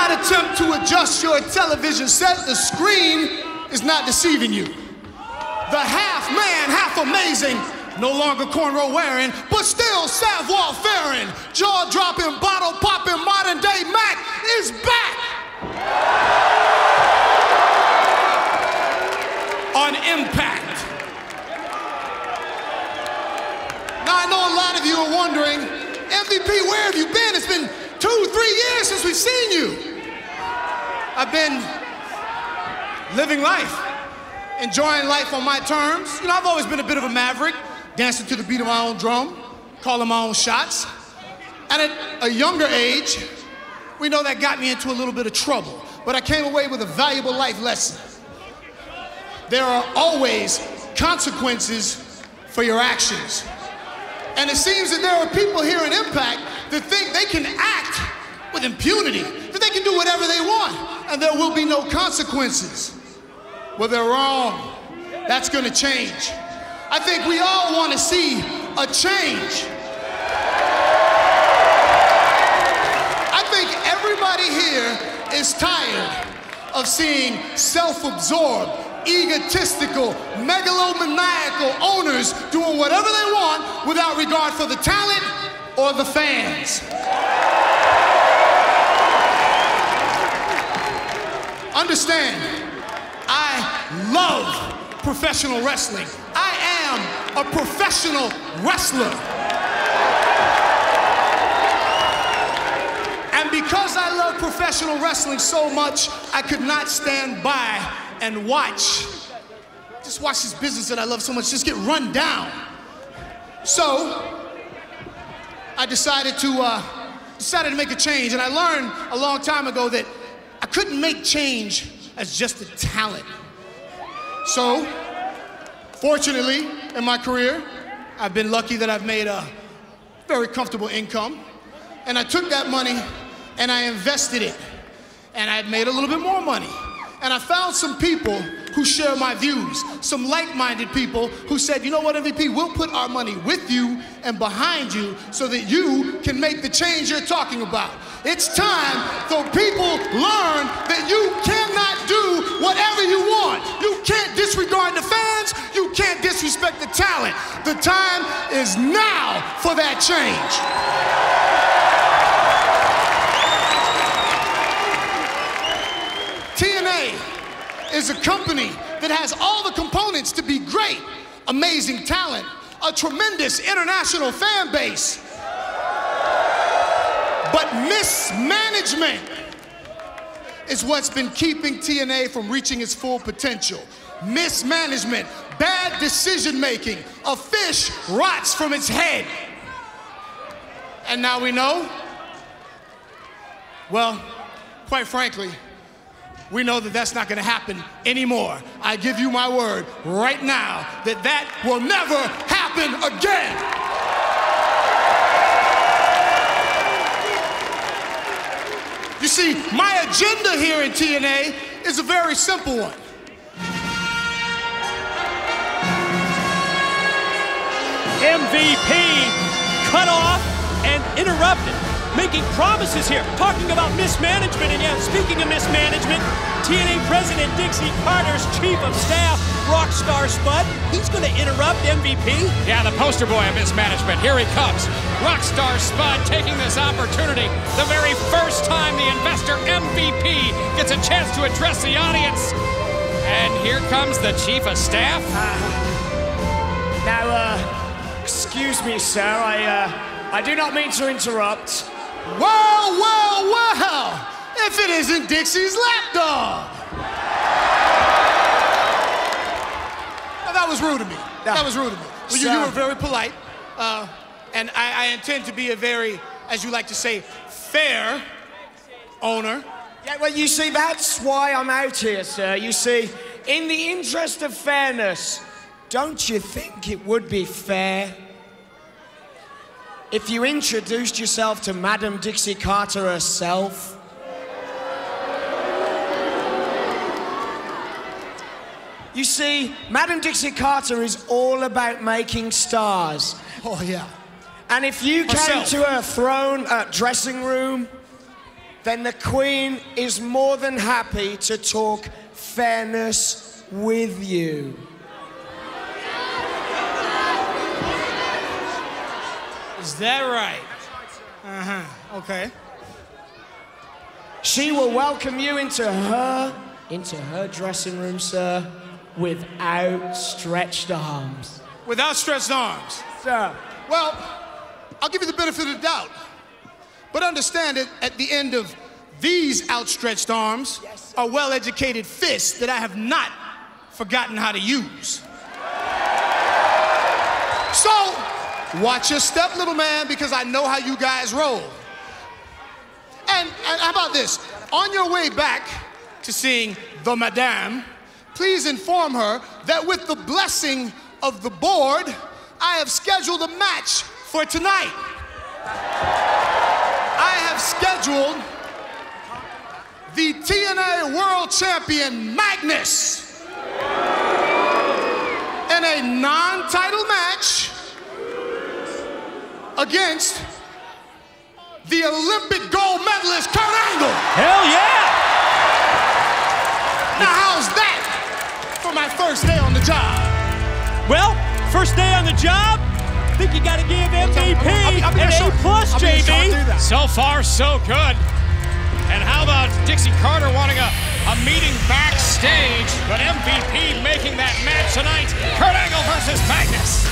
not attempt to adjust your television set. The screen is not deceiving you. The half man, half amazing, no longer cornrow wearing, but still savoir faring, jaw dropping, bottle popping, modern day Mac is back on Impact. Now I know a lot of you are wondering, MVP, where have you been? It's been 2-3 years since we've seen you. I've been living life, enjoying life on my terms. You know, I've always been a bit of a maverick, dancing to the beat of my own drum, calling my own shots. And at a younger age, we know that got me into a little bit of trouble, but I came away with a valuable life lesson. There are always consequences for your actions. And it seems that there are people here in Impact that think they can act with impunity, that they can do whatever they want, and there will be no consequences. Well, they're wrong. That's gonna change. I think we all wanna see a change. I think everybody here is tired of seeing self-absorbed, egotistical, megalomaniacal owners doing whatever they want without regard for the talent or the fans. Understand, I love professional wrestling. I am a professional wrestler. And because I love professional wrestling so much, I could not stand by and watch this business that I love so much just get run down. So I decided to make a change, and I learned a long time ago that I couldn't make change as just a talent. So fortunately in my career, I've been lucky that I've made a very comfortable income, and I took that money and I invested it, and I made a little bit more money. And I found some people who share my views, some like-minded people who said, you know what, MVP, we'll put our money with you and behind you so that you can make the change you're talking about. It's time for people learn that you cannot do whatever you want. You can't disregard the fans, you can't disrespect the talent. The time is now for that change. TNA is a company that has all the components to be great, amazing talent, a tremendous international fan base. But mismanagement is what's been keeping TNA from reaching its full potential. Mismanagement, bad decision making, a fish rots from its head. And now we know, well, quite frankly, we know that that's not gonna happen anymore. I give you my word right now that that will never happen again. You see, my agenda here in TNA is a very simple one. MVP cut off and interrupted. Making promises here, talking about mismanagement, and yeah, speaking of mismanagement, TNA President Dixie Carter's Chief of Staff, Rockstar Spud, he's going to interrupt MVP. Yeah, the poster boy of mismanagement, here he comes. Rockstar Spud taking this opportunity, the very first time the investor MVP gets a chance to address the audience. And here comes the Chief of Staff. Excuse me, sir, I do not mean to interrupt. Well, if it isn't Dixie's lapdog. Now, that was rude of me. That was rude of me. Well, you were very polite, and I intend to be a very, as you like to say, fair owner. Yeah, well, you see, that's why I'm out here, sir. You see, in the interest of fairness, don't you think it would be fair if you introduced yourself to Madam Dixie Carter herself? You see, Madam Dixie Carter is all about making stars. Oh, yeah. And if you came to her throne, dressing room, then the Queen is more than happy to talk fairness with you. Is that right? Okay. She will welcome you into her dressing room, sir, with outstretched arms. With outstretched arms? Sir. Well, I'll give you the benefit of the doubt. But understand it, at the end of these outstretched arms are well-educated fists that I have not forgotten how to use. So, watch your step, little man, because I know how you guys roll. And how about this? On your way back to seeing the Madame, please inform her that with the blessing of the board, I have scheduled a match for tonight. I have scheduled the TNA World Champion Magnus in a non-title match against the Olympic gold medalist Kurt Angle. Hell yeah! Now how's that for my first day on the job? Well, first day on the job, I think you gotta give MVP an A+, JV. So far, so good. And how about Dixie Carter wanting a meeting backstage, but MVP making that match tonight, Kurt Angle versus Magnus.